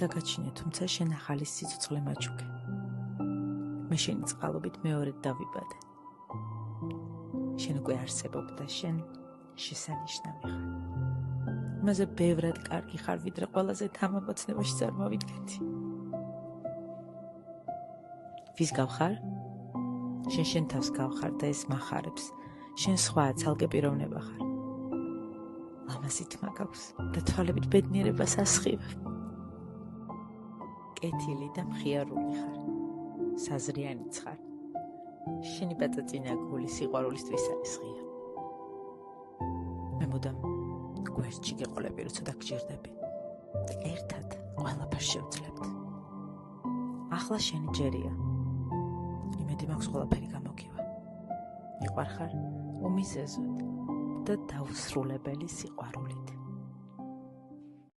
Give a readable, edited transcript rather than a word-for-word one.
გაგაჩინე, თუმცა შენ ახალი სიცოცხლე მაჩუქე. მე შენი წყალობით მეორედ დავიბადე. შენ უკვე არსებობ და შენ შესანიშნავი ხარ. იმაზე ბევრად კარგი ხარ, ვიდრე ყველაზე თამამოცნებაში წარმოვიდგენდი. ვის გავხარ? შენ თავს გავხარ და ეს მახარებს. შენ სხვა ცალკე პიროვნება ხარ. ამას ითმა გაქვს და თვალებით ბედნიერებას ასხივებ. კეთილი და მხიარული ხარ. საზრიანიც ხარ. შენი პატაწინა გული სიყვარულისთვის არის ღია. მე მუდამ გვერდში გეყოლები, როცა დაგჭირდები და ერთად ყველაფერს შევძლებთ. ახლა შენი ჯერია. იმედი მაქვს ყველაფერი გამოგივა. მიყვარხარ უმიზეზოდ და დაუსრულებელი სიყვარულით.